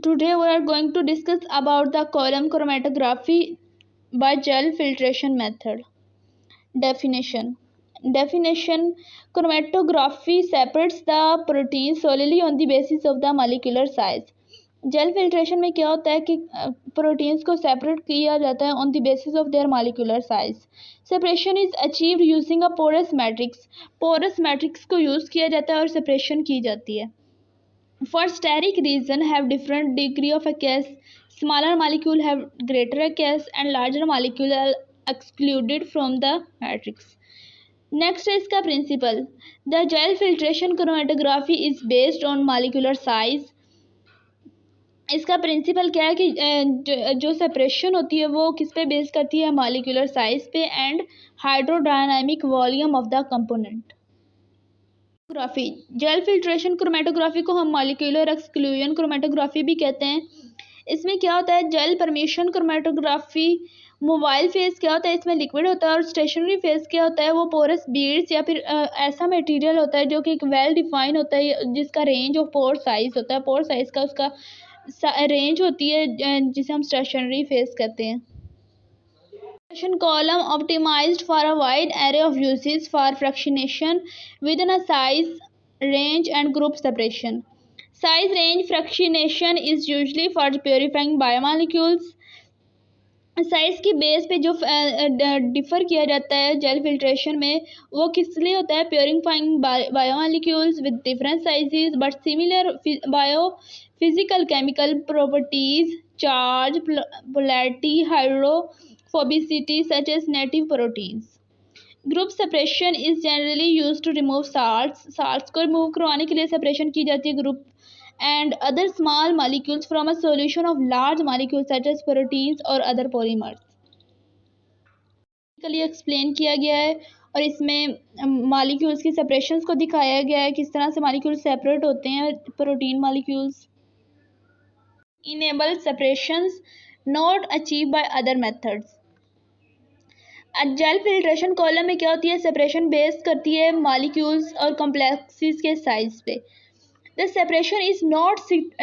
Today we are going to discuss about the column chromatography by gel filtration method. Definition. Definition: chromatography separates the protein solely on the basis of the molecular size. Gel filtration में क्या होता है कि proteins को separate किया जाता है on the basis of their molecular size. Separation is achieved using a porous matrix. Porous matrix को यूज़ किया जाता है और सेपरेशन की जाती है. For steric region have different degree of aqueous. Smaller molecule have greater aqueous and larger molecule are excluded from the matrix. Next is इसका principle. The gel filtration chromatography is based on molecular size. इसका principal क्या है कि जो separation होती है वो किस पे बेस करती है, मॉलिक्यूलर साइज पे and hydrodynamic volume of the component. Gel filtration chromatography को हम मॉलिक्यूलर एक्सक्लूजन क्रोमेटोग्राफी भी कहते हैं. इसमें क्या होता है, gel permission chromatography mobile phase क्या होता है, इसमें लिक्विड होता है, और स्टेशनरी फेज क्या होता है, वो पोरस बीड्स या फिर ऐसा मटेरियल होता है जो कि एक वेल डिफाइन होता है जिसका रेंज ऑफ पोर साइज होता है. पोर साइज का उसका रेंज होती है जिसे हम स्टेशनरी फेज कहते हैं. Column optimized for a wide array of uses for fractionation within a size range and group separation. Size range fractionation is usually for purifying biomolecules. Size की base पे जो डिफ़र किया जाता है जेल फिल्ट्रेशन में वो किस लिए होता है, purifying biomolecules with different sizes but similar bio physical chemical properties, charge, polarity, hydrophobicity such as native proteins. Group separation is generally use to remove salts को रिमूव करवाने के लिए सेपरेशन की जाती है group and other small molecules from a solution of large molecules such as proteins or other polymers. ये explain किया गया है और इसमें मॉलिक्यूल्स की सेपरेशंस को दिखाया गया है, किस तरह से मॉलिक्यूल्स सेपरेट होते हैं protein molecules. Enable separations not achieve by other methods. Gel filtration column में क्या होती है, सेपरेशन बेस करती है मॉलिक्यूल्स और कॉम्प्लेक्सेस के साइज पे. The separation is not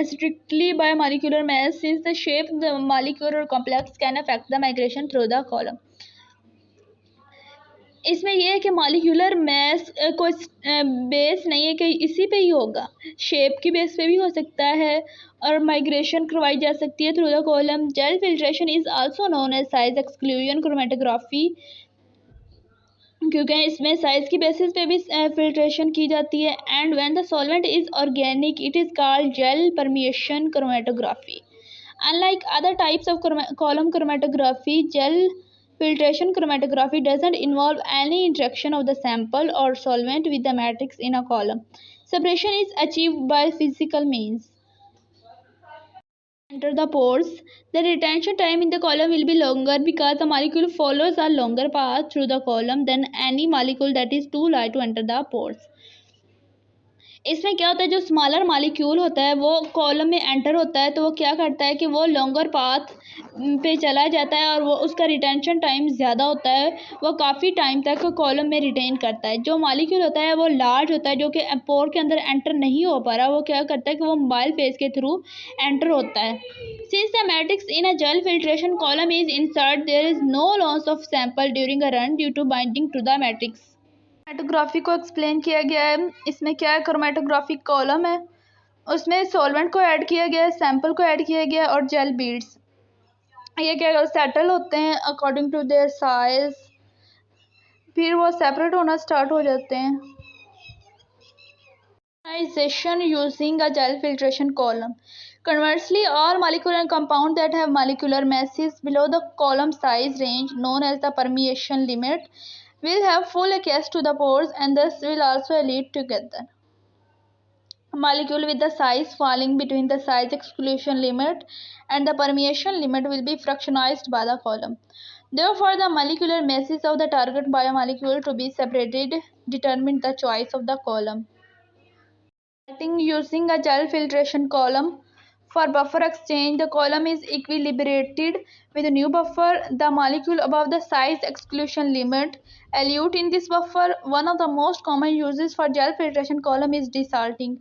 strictly by molecular mass since the shape of the molecule or complex can affect the migration through the column. इसमें यह है कि मॉलिक्यूलर मास कोई बेस नहीं है कि इसी पे ही होगा, शेप की बेस पे भी हो सकता है और माइग्रेशन करवाई जा सकती है through the column. Gel filtration is also known as size exclusion chromatography क्योंकि इसमें साइज की बेसिस पे भी फिल्ट्रेशन की जाती है. And when the solvent is organic it is called gel permeation chromatography. Unlike other types of column chromatography, gel filtration chromatography doesn't involve any interaction of the sample or solvent with the matrix in a column. Separation is achieved by physical means. Enter the pores. The retention time in the column will be longer because the molecule follows a longer path through the column than any molecule that is too light to enter the pores. इसमें क्या होता है, जो smaller molecule होता है वो column में enter होता है तो वो क्या करता है कि वो लॉन्गर पाथ पे चला जाता है और वो उसका रिटेंशन टाइम ज़्यादा होता है, वो काफ़ी टाइम तक कॉलम में रिटेन करता है. जो मॉलिक्यूल होता है वो लार्ज होता है जो कि पोर के अंदर एंटर नहीं हो पा रहा, वो क्या करता है कि वो मोबाइल फेज के थ्रू एंटर होता है. Since the matrix in a gel filtration column is insert there is no loss of sample during a run due to binding to the matrix. Chromatography को एक्सप्लेन किया गया है. इसमें क्या है, क्रोमेटोग्राफिक कॉलम है, उसमें सॉल्वेंट को ऐड किया गया है, सैंपल को ऐड किया गया है और जेल बीड्स ये क्या सेटल होते हैं अकॉर्डिंग टू देयर साइज, फिर वो सेपरेट होना स्टार्ट हो जाते हैं. Using a gel filtration column. Conversely, all molecular compounds that have molecular masses below the column size range, known as the permeation limit, will have full access to the pores and thus will also elute together. A molecule with the size falling between the size exclusion limit and the permeation limit will be fractionized by the column. Therefore, the molecular masses of the target biomolecule to be separated determine the choice of the column. Using a gel filtration column. For buffer exchange, the column is equilibrated with a new buffer. The molecule above the size exclusion limit elute in this buffer. One of the most common uses for gel filtration column is desalting.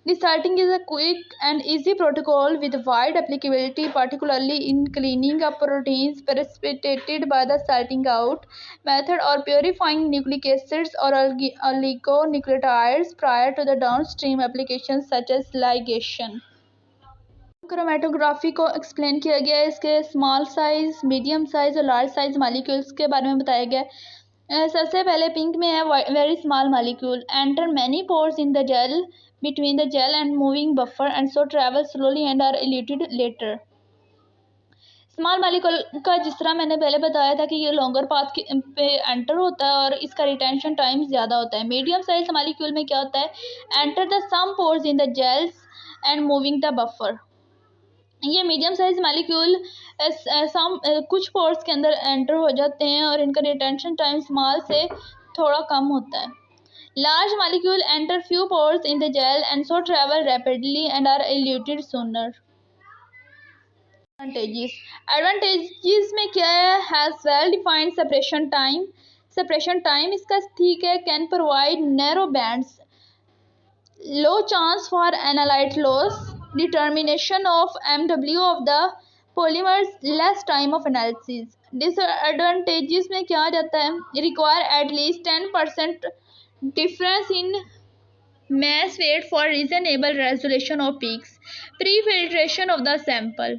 Desalting is a quick and easy protocol with wide applicability, particularly in cleaning up proteins precipitated by the salting out method or purifying nucleic acids or oligonucleotides prior to the downstream applications such as ligation. Chromatography को explain किया गया है, इसके small size, medium size और large size molecules के बारे में बताया गया है। सबसे पहले पिंक में है very small molecule enter many pores in the gel between the gel and moving buffer and so travel slowly and are eluted later. Small molecule का जिस तरह मैंने पहले बताया था कि ये लॉन्गर पाथ पे एंटर होता है और इसका रिटेंशन टाइम ज़्यादा होता है। मीडियम साइज मॉलिक्यूल में क्या होता है, enter the some pores in the gels and moving the buffer. ये मीडियम साइज मॉलिक्यूल कुछ पोर्स के अंदर एंटर हो जाते हैं और इनका रिटेंशन टाइम स्मॉल से थोड़ा कम होता है। Large molecule enter few pores in the gel and so travel rapidly and are eluted sooner. Advantages में क्या है, has well defined separation time. Separation time इसका ठीक है, can provide narrow bands, low chance for analyte loss, determination of MW of the polymers, less time of analysis. Disadvantages में क्या आ जाता है, require at least 10% difference in mass weight for reasonable resolution of peaks, pre-filtration of the sample.